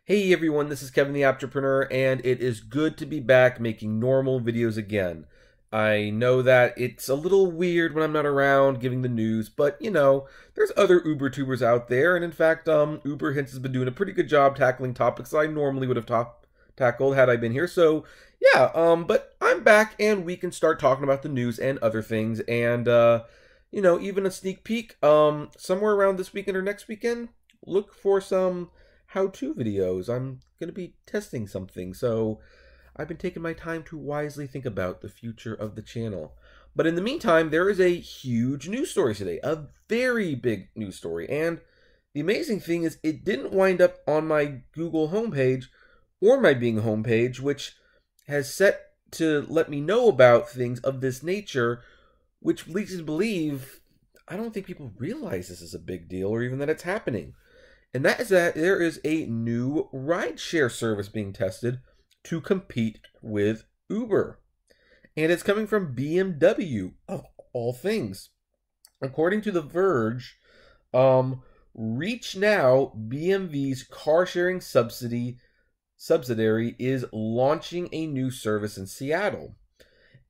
Hey everyone, this is Kevin the Apptrepreneur, and it is good to be back making normal videos again. I know that it's a little weird when I'm not around giving the news, but you know, there's other Uber tubers out there, and in fact, Uber Hints has been doing a pretty good job tackling topics I normally would have tackled had I been here. So yeah, but I'm back, and we can start talking about the news and other things, and you know, even a sneak peek, somewhere around this weekend or next weekend, look for some how-to videos. I'm going to be testing something, so I've been taking my time to wisely think about the future of the channel. But in the meantime, there is a huge news story today, a very big news story, and the amazing thing is it didn't wind up on my Google homepage or my Bing homepage, which has set to let me know about things of this nature, which leads me to believe I don't think people realize this is a big deal or even that it's happening. And that is that there is a new rideshare service being tested to compete with Uber. And it's coming from BMW, of all things. According to The Verge, ReachNow, BMW's car-sharing subsidiary, is launching a new service in Seattle,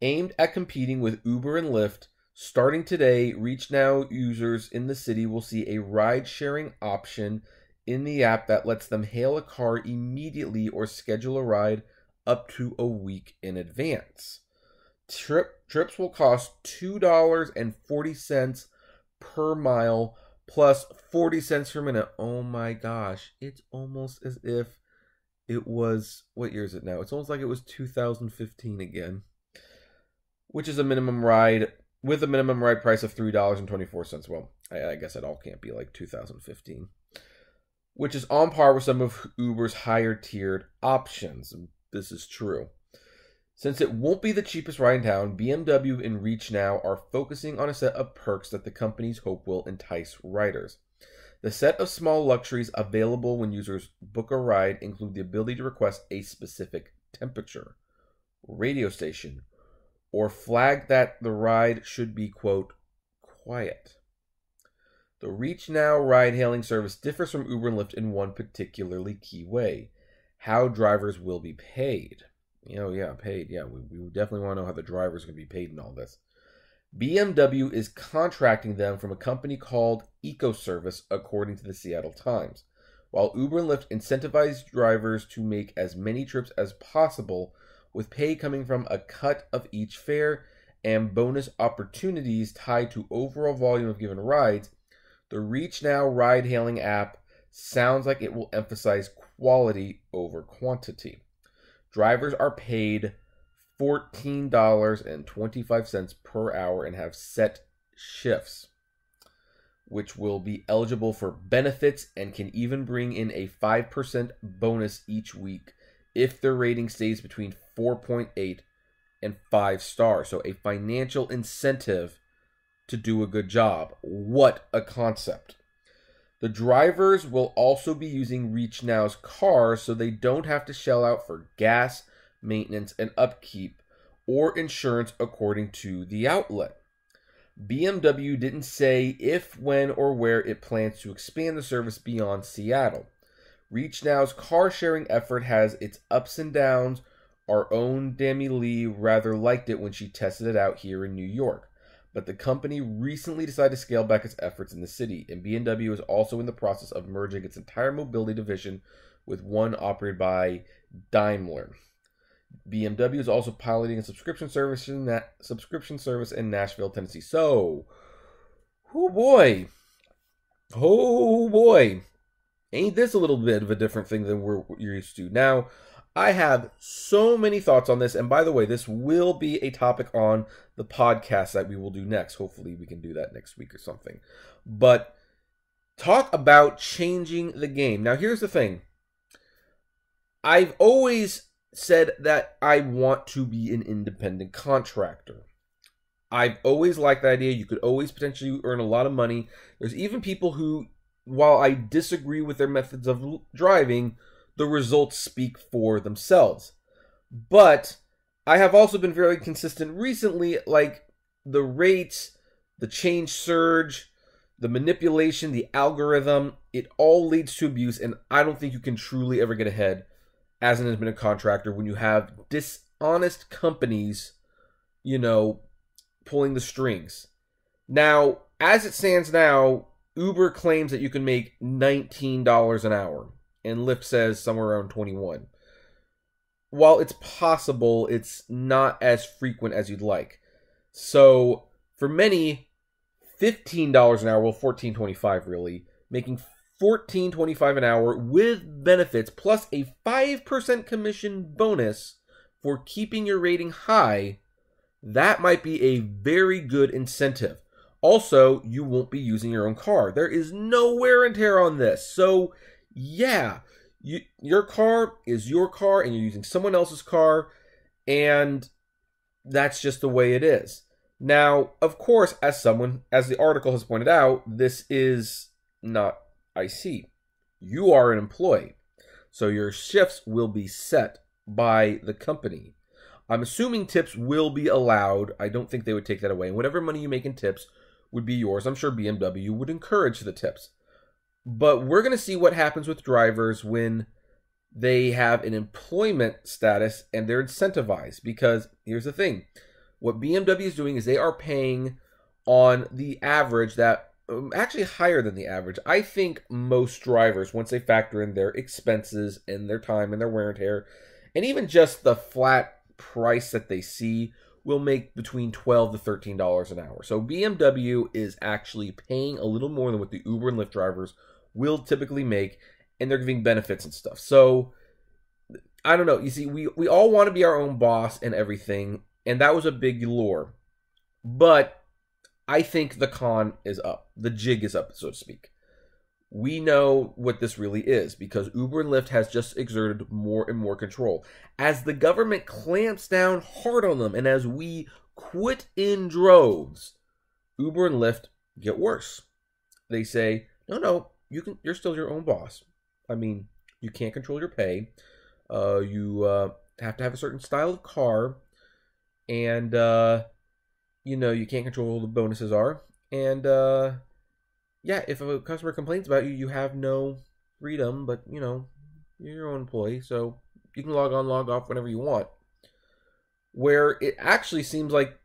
aimed at competing with Uber and Lyft. Starting today, ReachNow users in the city will see a ride-sharing option in the app that lets them hail a car immediately or schedule a ride up to a week in advance. Trips will cost $2.40 per mile plus 40 cents per minute. Oh my gosh, it's almost as if it was, what year is it now? It's almost like it was 2015 again, which is a minimum ride with a minimum ride price of $3.24. Well, I guess it all can't be like 2015. Which is on par with some of Uber's higher tiered options. This is true. Since it won't be the cheapest ride in town, BMW and ReachNow are focusing on a set of perks that the companies hope will entice riders. The set of small luxuries available when users book a ride include the ability to request a specific temperature, radio station, or flag that the ride should be, quote, quiet. The ReachNow ride-hailing service differs from Uber and Lyft in one particularly key way: how drivers will be paid. Paid. Yeah, we definitely want to know how the drivers are going to be paid in all this. BMW is contracting them from a company called EcoService, according to the Seattle Times, while Uber and Lyft incentivize drivers to make as many trips as possible, with pay coming from a cut of each fare and bonus opportunities tied to overall volume of given rides. The ReachNow ride-hailing app sounds like it will emphasize quality over quantity. Drivers are paid $14.25 per hour and have set shifts, which will be eligible for benefits and can even bring in a 5% bonus each week if their rating stays between 4.8 and 5 stars. So a financial incentive to do a good job. What a concept. The drivers will also be using ReachNow's cars, so they don't have to shell out for gas, maintenance, and upkeep, or insurance, according to the outlet. BMW didn't say if, when, or where it plans to expand the service beyond Seattle. ReachNow's car-sharing effort has its ups and downs. Our own Dami Lee rather liked it when she tested it out here in New York. But the company recently decided to scale back its efforts in the city, and BMW is also in the process of merging its entire mobility division with one operated by Daimler. BMW is also piloting a subscription service in Nashville, Tennessee. So, oh boy, ain't this a little bit of a different thing than we're used to. Now, I have so many thoughts on this, and by the way, this will be a topic on the podcast that we will do next. Hopefully we can do that next week or something. But talk about changing the game. Now, here's the thing. I've always said that I want to be an independent contractor. I've always liked the idea. You could always potentially earn a lot of money. There's even people who, while I disagree with their methods of driving, the results speak for themselves. But I have also been very consistent recently, like the rates, the change surge, the manipulation, the algorithm, it all leads to abuse, and I don't think you can truly ever get ahead as an independent contractor when you have dishonest companies, pulling the strings. Now, as it stands now, Uber claims that you can make $19 an hour, and Lyft says somewhere around 21. While it's possible, it's not as frequent as you'd like. So, for many, $15 an hour, well, $14.25 really, making $14.25 an hour with benefits plus a 5% commission bonus for keeping your rating high, that might be a very good incentive. Also, you won't be using your own car. There is no wear and tear on this. So, yeah, your car is your car and you're using someone else's car, and that's just the way it is. Now, of course, as the article has pointed out, this is not IC. You are an employee. So your shifts will be set by the company. I'm assuming tips will be allowed. I don't think they would take that away. And whatever money you make in tips would be yours. I'm sure BMW would encourage the tips. But we're going to see what happens with drivers when they have an employment status and they're incentivized. Because here's the thing. What BMW is doing is they are paying on the average that, actually higher than the average. I think most drivers, once they factor in their expenses and their time and their wear and tear, and even just the flat price that they see, will make between $12 to $13 an hour. So BMW is actually paying a little more than what the Uber and Lyft drivers will typically make, and they're giving benefits and stuff. So, I don't know. You see, we all want to be our own boss and everything, and that was a big lure. But I think the con is up. The jig is up, so to speak. We know what this really is because Uber and Lyft has just exerted more and more control. As the government clamps down hard on them and as we quit in droves, Uber and Lyft get worse. They say, no, you're still your own boss. I mean, you can't control your pay. You have to have a certain style of car. And, you can't control what the bonuses are. And, yeah, if a customer complains about you, you have no freedom, but, you're your own employee, so you can log on, log off whenever you want. Where it actually seems like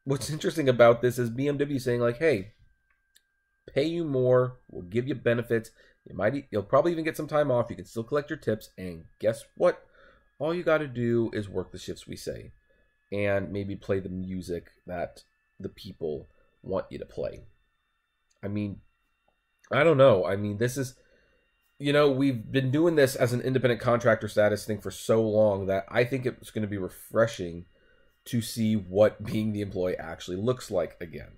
what's interesting about this is BMW saying, like, hey, pay you more, we'll give you benefits, you'll probably even get some time off, you can still collect your tips, and guess what? All you got to do is work the shifts we say, and maybe play the music that the people want you to play. I mean, I don't know. I mean, this is, we've been doing this as an independent contractor status thing for so long that I think it's going to be refreshing to see what being the employee actually looks like again.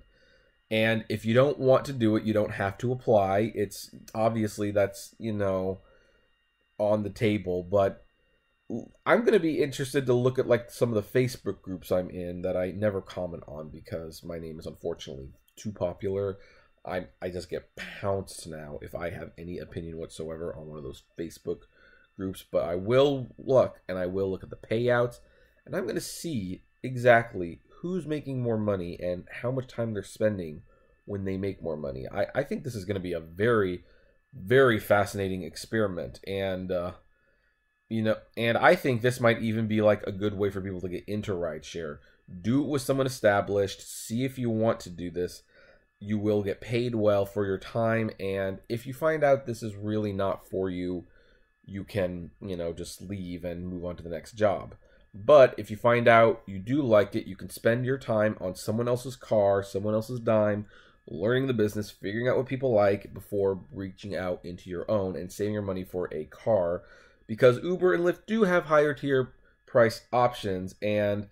And if you don't want to do it, you don't have to apply. It's obviously that's, on the table, but I'm going to be interested to look at like some of the Facebook groups I'm in that I never comment on because my name is unfortunately too popular. I just get pounced now if I have any opinion whatsoever on one of those Facebook groups. But I will look, and I will look at the payouts, and I'm going to see exactly who's making more money and how much time they're spending when they make more money. I think this is going to be a very, very fascinating experiment. And, and I think this might even be like a good way for people to get into rideshare. Do it with someone established. See if you want to do this. You will get paid well for your time, and if you find out this is really not for you, you can, just leave and move on to the next job. But if you find out you do like it, you can spend your time on someone else's car, someone else's dime, learning the business, figuring out what people like before reaching out into your own and saving your money for a car, because Uber and Lyft do have higher tier price options, and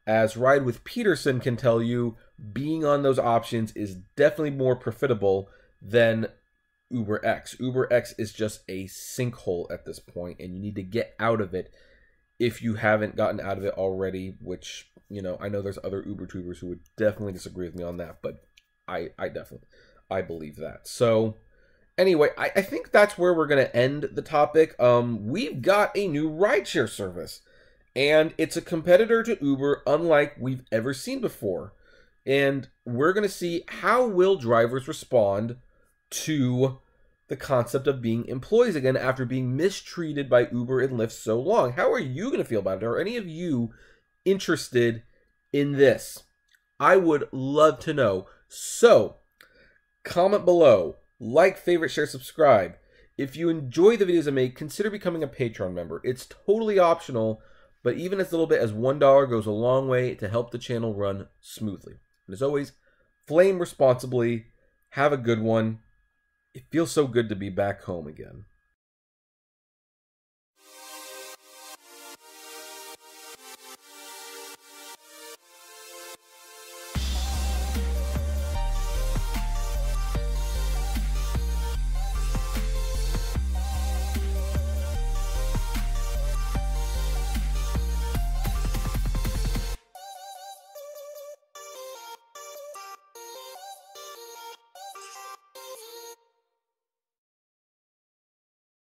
as Ride with Peterson can tell you, being on those options is definitely more profitable than UberX. UberX is just a sinkhole at this point, and you need to get out of it if you haven't gotten out of it already, which, I know there's other Uber tubers who would definitely disagree with me on that, but I believe that. So, anyway, I think that's where we're going to end the topic. We've got a new rideshare service, and it's a competitor to Uber unlike we've ever seen before. And we're going to see how will drivers respond to the concept of being employees again after being mistreated by Uber and Lyft so long. How are you going to feel about it? Are any of you interested in this? I would love to know. So, comment below, like, favorite, share, subscribe. If you enjoy the videos I make, consider becoming a Patreon member. It's totally optional, but even as little bit as $1 goes a long way to help the channel run smoothly. And as always, flame responsibly. Have a good one. It feels so good to be back home again.